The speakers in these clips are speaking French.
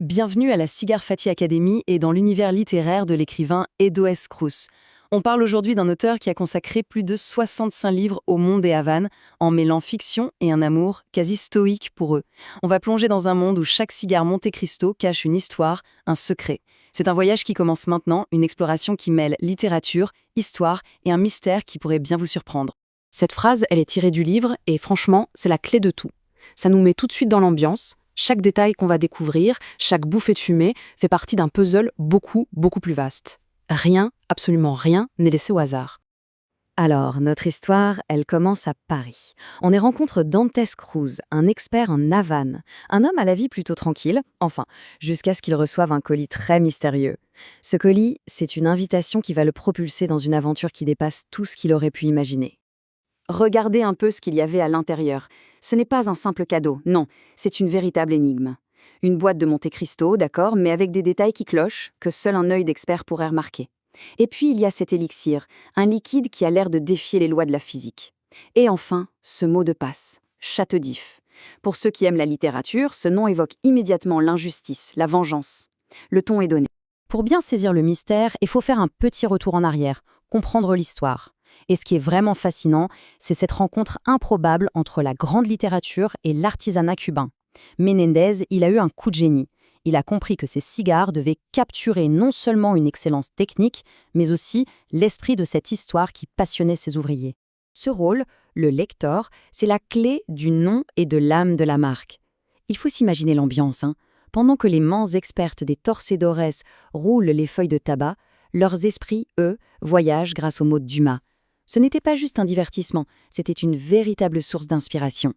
Bienvenue à la Cigar Fati Academy et dans l'univers littéraire de l'écrivain Edo S. Cruz. On parle aujourd'hui d'un auteur qui a consacré plus de 65 livres au monde et Havane, en mêlant fiction et un amour quasi stoïque pour eux. On va plonger dans un monde où chaque cigare Monte Cristo cache une histoire, un secret. C'est un voyage qui commence maintenant, une exploration qui mêle littérature, histoire et un mystère qui pourrait bien vous surprendre. Cette phrase, elle est tirée du livre et franchement, c'est la clé de tout. Ça nous met tout de suite dans l'ambiance. Chaque détail qu'on va découvrir, chaque bouffée de fumée, fait partie d'un puzzle beaucoup plus vaste. Rien, absolument rien, n'est laissé au hasard. Alors, notre histoire, elle commence à Paris. On y rencontre Dantes Cruz, un expert en Havane, un homme à la vie plutôt tranquille, enfin, jusqu'à ce qu'il reçoive un colis très mystérieux. Ce colis, c'est une invitation qui va le propulser dans une aventure qui dépasse tout ce qu'il aurait pu imaginer. Regardez un peu ce qu'il y avait à l'intérieur. Ce n'est pas un simple cadeau, non, c'est une véritable énigme. Une boîte de Monte Cristo, d'accord, mais avec des détails qui clochent, que seul un œil d'expert pourrait remarquer. Et puis il y a cet élixir, un liquide qui a l'air de défier les lois de la physique. Et enfin, ce mot de passe, château d'If. Pour ceux qui aiment la littérature, ce nom évoque immédiatement l'injustice, la vengeance. Le ton est donné. Pour bien saisir le mystère, il faut faire un petit retour en arrière, comprendre l'histoire. Et ce qui est vraiment fascinant, c'est cette rencontre improbable entre la grande littérature et l'artisanat cubain. Menéndez, il a eu un coup de génie. Il a compris que ses cigares devaient capturer non seulement une excellence technique, mais aussi l'esprit de cette histoire qui passionnait ses ouvriers. Ce rôle, le lector, c'est la clé du nom et de l'âme de la marque. Il faut s'imaginer l'ambiance, hein. Pendant que les mains expertes des torcedores roulent les feuilles de tabac, leurs esprits, eux, voyagent grâce aux mots de Dumas. Ce n'était pas juste un divertissement, c'était une véritable source d'inspiration.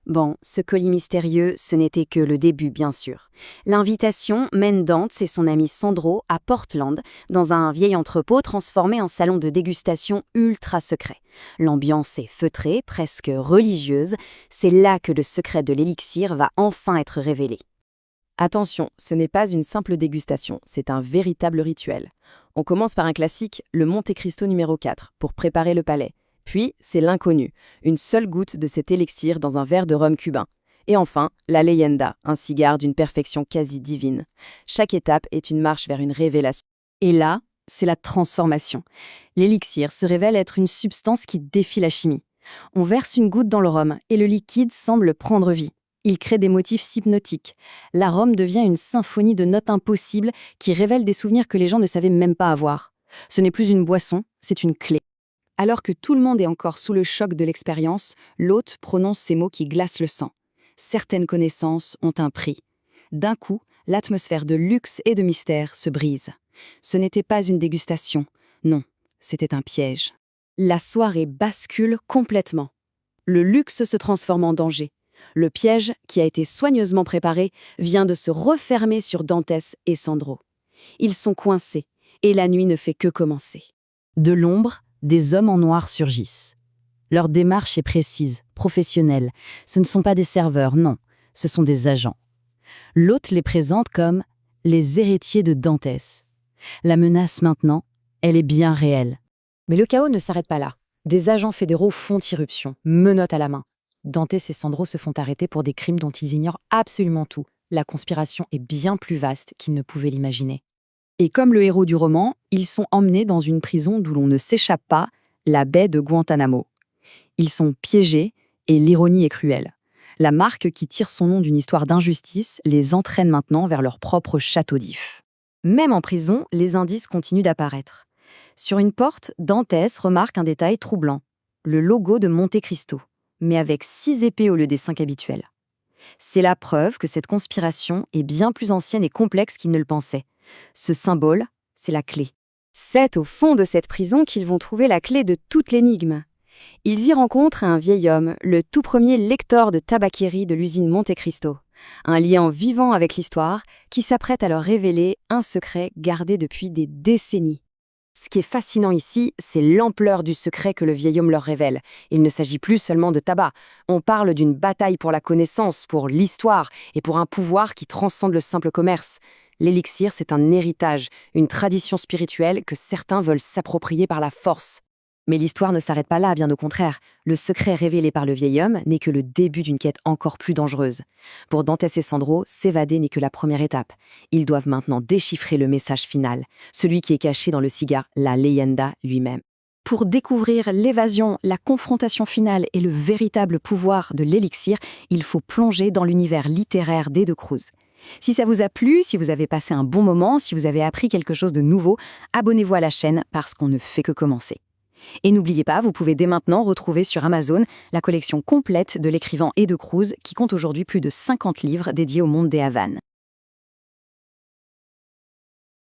Bon, ce colis mystérieux, ce n'était que le début, bien sûr. L'invitation mène Dantes et son ami Sandro à Portland, dans un vieil entrepôt transformé en salon de dégustation ultra secret. L'ambiance est feutrée, presque religieuse. C'est là que le secret de l'élixir va enfin être révélé. Attention, ce n'est pas une simple dégustation, c'est un véritable rituel. On commence par un classique, le Monte Cristo numéro 4, pour préparer le palais. Puis, c'est l'inconnu, une seule goutte de cet élixir dans un verre de rhum cubain. Et enfin, la leyenda, un cigare d'une perfection quasi divine. Chaque étape est une marche vers une révélation. Et là, c'est la transformation. L'élixir se révèle être une substance qui défie la chimie. On verse une goutte dans le rhum et le liquide semble prendre vie. Il crée des motifs hypnotiques. L'arôme devient une symphonie de notes impossibles qui révèlent des souvenirs que les gens ne savaient même pas avoir. Ce n'est plus une boisson, c'est une clé. Alors que tout le monde est encore sous le choc de l'expérience, l'hôte prononce ces mots qui glacent le sang. Certaines connaissances ont un prix. D'un coup, l'atmosphère de luxe et de mystère se brise. Ce n'était pas une dégustation, non, c'était un piège. La soirée bascule complètement. Le luxe se transforme en danger. Le piège, qui a été soigneusement préparé, vient de se refermer sur Dantes et Sandro. Ils sont coincés, et la nuit ne fait que commencer. De l'ombre, des hommes en noir surgissent. Leur démarche est précise, professionnelle. Ce ne sont pas des serveurs, non, ce sont des agents. L'hôte les présente comme les héritiers de Dantes. La menace maintenant, elle est bien réelle. Mais le chaos ne s'arrête pas là. Des agents fédéraux font irruption, menottes à la main. Dantes et Sandro se font arrêter pour des crimes dont ils ignorent absolument tout. La conspiration est bien plus vaste qu'ils ne pouvaient l'imaginer. Et comme le héros du roman, ils sont emmenés dans une prison d'où l'on ne s'échappe pas, la baie de Guantanamo. Ils sont piégés et l'ironie est cruelle. La marque qui tire son nom d'une histoire d'injustice les entraîne maintenant vers leur propre château d'If. Même en prison, les indices continuent d'apparaître. Sur une porte, Dantes remarque un détail troublant, le logo de Monte Cristo, mais avec 6 épées au lieu des 5 habituelles. C'est la preuve que cette conspiration est bien plus ancienne et complexe qu'ils ne le pensaient. Ce symbole, c'est la clé. C'est au fond de cette prison qu'ils vont trouver la clé de toute l'énigme. Ils y rencontrent un vieil homme, le tout premier lecteur de tabaccherie de l'usine Monte Cristo. Un lien vivant avec l'histoire qui s'apprête à leur révéler un secret gardé depuis des décennies. Ce qui est fascinant ici, c'est l'ampleur du secret que le vieil homme leur révèle. Il ne s'agit plus seulement de tabac. On parle d'une bataille pour la connaissance, pour l'histoire et pour un pouvoir qui transcende le simple commerce. L'élixir, c'est un héritage, une tradition spirituelle que certains veulent s'approprier par la force. Mais l'histoire ne s'arrête pas là, bien au contraire. Le secret révélé par le vieil homme n'est que le début d'une quête encore plus dangereuse. Pour Dantes et Sandro, s'évader n'est que la première étape. Ils doivent maintenant déchiffrer le message final, celui qui est caché dans le cigare La Leyenda lui-même. Pour découvrir l'évasion, la confrontation finale et le véritable pouvoir de l'élixir, il faut plonger dans l'univers littéraire des deux Cruz. Si ça vous a plu, si vous avez passé un bon moment, si vous avez appris quelque chose de nouveau, abonnez-vous à la chaîne parce qu'on ne fait que commencer. Et n'oubliez pas, vous pouvez dès maintenant retrouver sur Amazon la collection complète de l'écrivain Edo Cruz qui compte aujourd'hui plus de 50 livres dédiés au monde des Havanes.